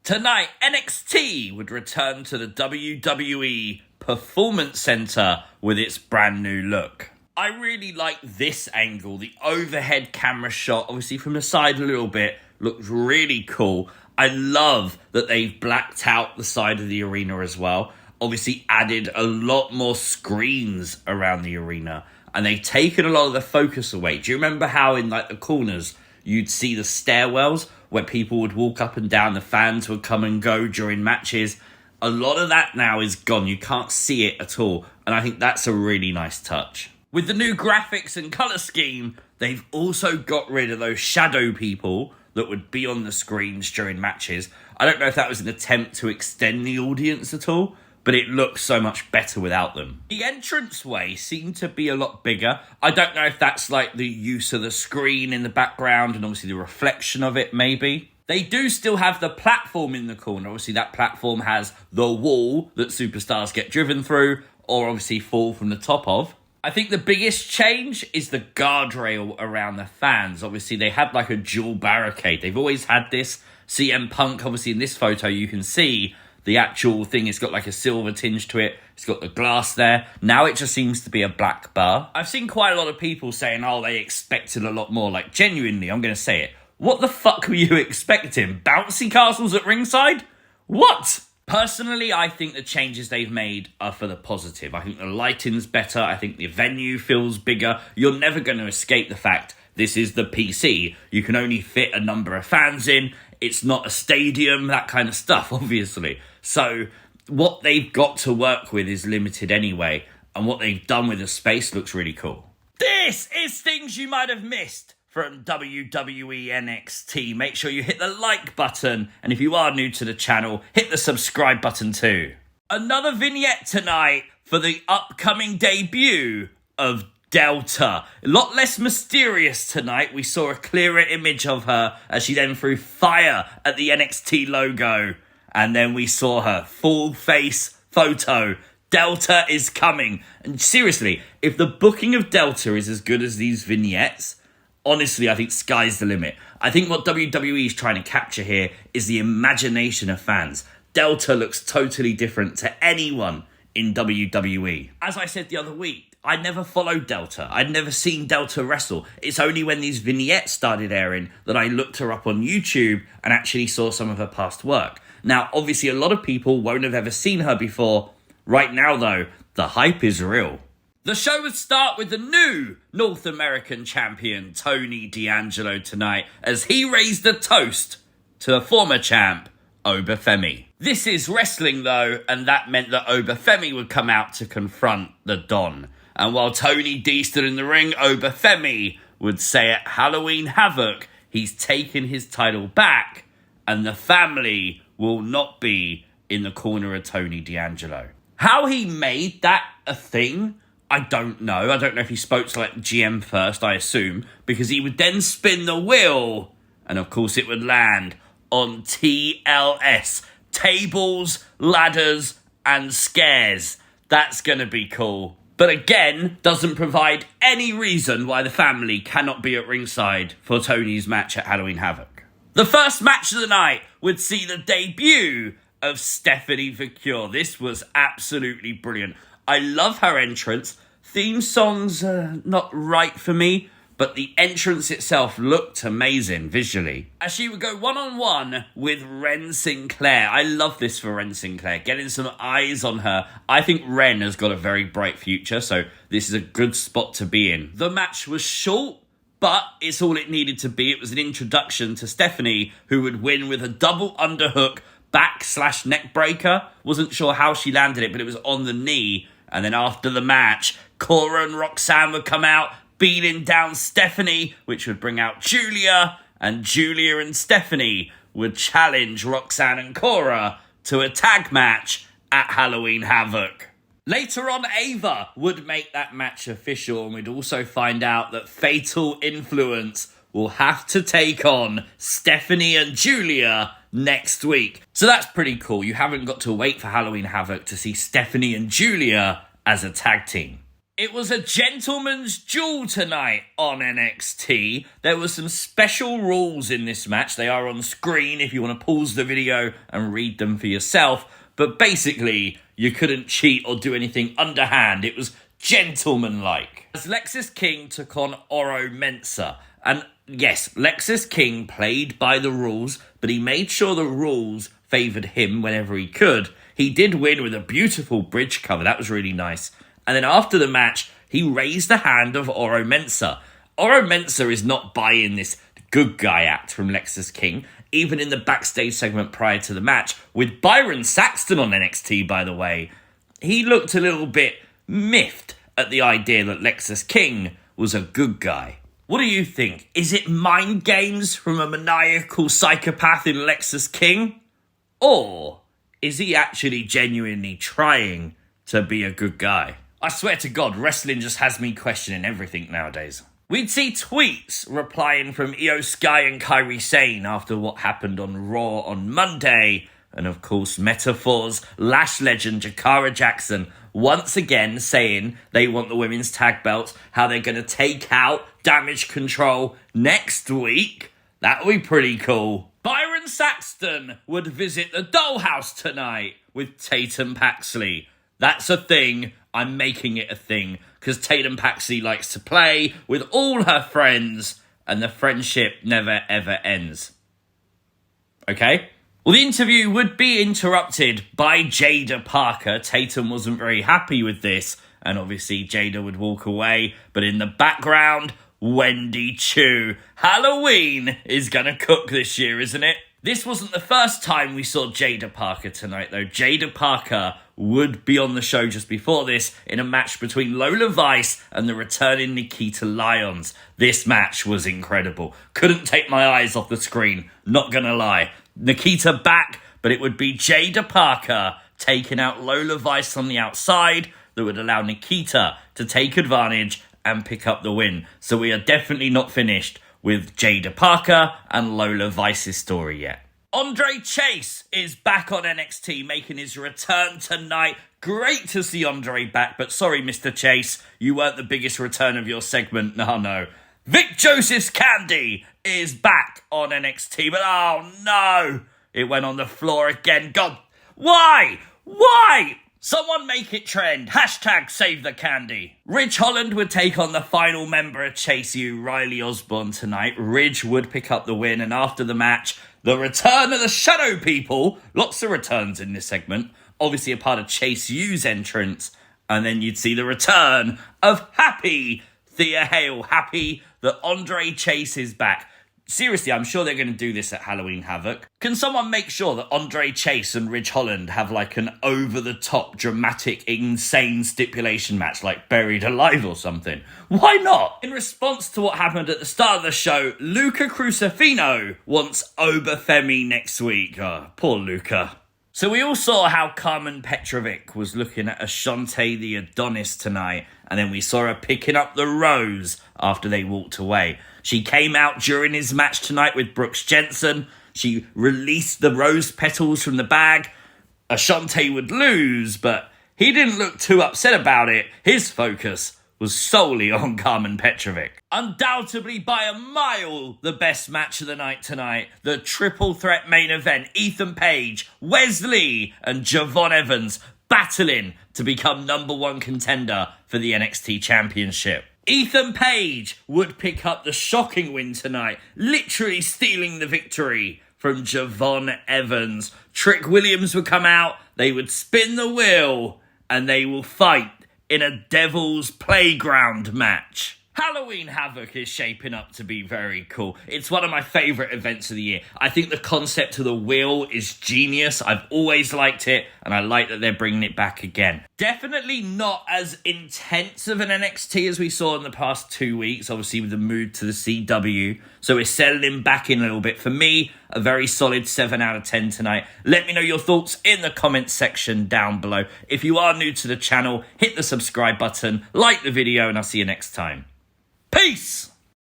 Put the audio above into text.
Tonight, NXT would return to the WWE Performance Center with its brand new look. I really like this angle, the overhead camera shot, obviously from the side a little bit, looks really cool. I love that they've blacked out the side of the arena as well. Obviously added a lot more screens around the arena, and they've taken a lot of the focus away. Do you remember how in like the corners you'd see the stairwells where people would walk up and down, the fans would come and go during matches? A lot of that now is gone. You can't see it at all, and I think that's a really nice touch. With the new graphics and colour scheme, they've also got rid of those shadow people that would be on the screens during matches. I don't know if that was an attempt to extend the audience at all, but it looks so much better without them. The entranceway seemed to be a lot bigger. I don't know if that's like the use of the screen in the background and obviously the reflection of it, maybe. They do still have the platform in the corner. Obviously, that platform has the wall that superstars get driven through or obviously fall from the top of. I think the biggest change is the guardrail around the fans. Obviously, they had like a dual barricade. They've always had this. CM Punk, obviously, in this photo, you can see the actual thing. It's got like a silver tinge to it. It's got the glass there. Now it just seems to be a black bar. I've seen quite a lot of people saying, oh, they expected a lot more. Like, genuinely, I'm going to say it. What the fuck were you expecting? Bouncy castles at ringside? What? Personally, I think the changes they've made are for the positive. I think the lighting's better. I think the venue feels bigger. You're never going to escape the fact this is the PC. You can only fit a number of fans in. It's not a stadium, that kind of stuff, obviously. So what they've got to work with is limited anyway. And what they've done with the space looks really cool. This is things you might have missed from WWE NXT. Make sure you hit the like button. And if you are new to the channel, hit the subscribe button too. Another vignette tonight for the upcoming debut of Delta. A lot less mysterious tonight. We saw a clearer image of her as she then threw fire at the NXT logo. And then we saw her full face photo. Delta is coming. And seriously, if the booking of Delta is as good as these vignettes, honestly, I think sky's the limit. I think what WWE is trying to capture here is the imagination of fans. Delta looks totally different to anyone in WWE. As I said the other week, I never followed Delta. I'd never seen Delta wrestle. It's only when these vignettes started airing that I looked her up on YouTube and actually saw some of her past work. Now, obviously, a lot of people won't have ever seen her before. Right now, though, the hype is real. The show would start with the new North American champion, Tony D'Angelo, tonight, as he raised a toast to the former champ, Oba Femi. This is wrestling, though, and that meant that Oba Femi would come out to confront the Don. And while Tony D stood in the ring, Oba Femi would say at Halloween Havoc, he's taken his title back, and the family will not be in the corner of Tony D'Angelo. How he made that a thing, I don't know. I don't know if he spoke to like GM first, I assume, because he would then spin the wheel, and of course it would land on TLS. Tables, ladders, and scares. That's going to be cool. But again, doesn't provide any reason why the family cannot be at ringside for Tony's match at Halloween Havoc. The first match of the night would see the debut of Stephanie Vaquer. This was absolutely brilliant. I love her entrance. Theme songs are not right for me, but the entrance itself looked amazing visually. As she would go one-on-one with Wren Sinclair. I love this for Wren Sinclair. Getting some eyes on her. I think Wren has got a very bright future, so this is a good spot to be in. The match was short, but it's all it needed to be. It was an introduction to Stephanie, who would win with a double underhook back/neck breaker. Wasn't sure how she landed it, but it was on the knee. And then after the match, Cora and Roxanne would come out, beating down Stephanie, which would bring out Julia, and Julia and Stephanie would challenge Roxanne and Cora to a tag match at Halloween Havoc. Later on, Ava would make that match official, and we'd also find out that Fatal Influence will have to take on Stephanie and Julia next week. So that's pretty cool. You haven't got to wait for Halloween Havoc to see Stephanie and Julia as a tag team. It was a gentleman's duel tonight on NXT. There were some special rules in this match. They are on screen if you want to pause the video and read them for yourself. But basically, you couldn't cheat or do anything underhand. It was gentlemanlike. As Lexis King took on Wwe Nxt. And yes, Lexis King played by the rules, but he made sure the rules favoured him whenever he could. He did win with a beautiful bridge cover. That was really nice. And then after the match, he raised the hand of Wwe Nxt. Wwe Nxt is not buying this good guy act from Lexis King, even in the backstage segment prior to the match, with Byron Saxton on NXT, by the way. He looked a little bit miffed at the idea that Lexis King was a good guy. What do you think? Is it mind games from a maniacal psychopath in Lexis King? Or is he actually genuinely trying to be a good guy? I swear to God, wrestling just has me questioning everything nowadays. We'd see tweets replying from Io Sky and Kairi Sane after what happened on Raw on Monday. And of course, Metaphor's Lash legend Jakara Jackson once again saying they want the women's tag belts, how they're going to take out Damage Control next week. That would be pretty cool. Byron Saxton would visit the dollhouse tonight with Tatum Paxley. That's a thing. I'm making it a thing because Tatum Paxley likes to play with all her friends and the friendship never ever ends. Okay? Well, the interview would be interrupted by Jada Parker. Tatum wasn't very happy with this, and obviously Jada would walk away. But in the background, Wendy Choo. Halloween is gonna cook this year, isn't it? This wasn't the first time we saw Jada Parker tonight, though. Jada Parker would be on the show just before this in a match between Lola Vice and the returning Nikita Lyons. This match was incredible. Couldn't take my eyes off the screen, not gonna lie. Nikita back, but it would be Jada Parker taking out Lola Vice on the outside that would allow Nikita to take advantage and pick up the win. So we are definitely not finished with Jada Parker and Lola Vice's story yet. Andre Chase is back on NXT, making his return tonight. Great to see Andre back, but sorry, Mr. Chase, you weren't the biggest return of your segment. No. Vic Joseph's Candy is back on NXT, but oh no, it went on the floor again. God, why? Someone make it trend. Hashtag save the candy. Ridge Holland would take on the final member of Chase U, Riley Osbourne, tonight. Ridge would pick up the win, and after the match, the return of the Shadow People. Lots of returns in this segment. Obviously a part of Chase U's entrance. And then you'd see the return of Happy Thea Hale. Happy that Andre Chase is back. Seriously, I'm sure they're going to do this at Halloween Havoc. Can someone make sure that Andre Chase and Ridge Holland have like an over-the-top, dramatic, insane stipulation match like Buried Alive or something? Why not? In response to what happened at the start of the show, Luca Crucifino wants Oba Femi next week. Oh, poor Luca. So we all saw how Karmen Petrovic was looking at Ashante the Adonis tonight, and then we saw her picking up the rose after they walked away. She came out during his match tonight with Brooks Jensen. She released the rose petals from the bag. Ashante would lose, but he didn't look too upset about it. His focus was solely on Karmen Petrovic. Undoubtedly by a mile the best match of the night tonight. The triple threat main event. Ethan Page, Wesley and Javon Evans battling to become number one contender for the NXT Championship. Ethan Page would pick up the shocking win tonight, literally stealing the victory from Javon Evans. Trick Williams would come out, they would spin the wheel, and they will fight in a Devil's Playground match. Halloween Havoc is shaping up to be very cool. It's one of my favourite events of the year. I think the concept of the wheel is genius. I've always liked it, and I like that they're bringing it back again. Definitely not as intense of an NXT as we saw in the past 2 weeks, obviously with the move to the CW. So we're settling back in a little bit. For me, a very solid 7 out of 10 tonight. Let me know your thoughts in the comments section down below. If you are new to the channel, hit the subscribe button, like the video, and I'll see you next time. Peace!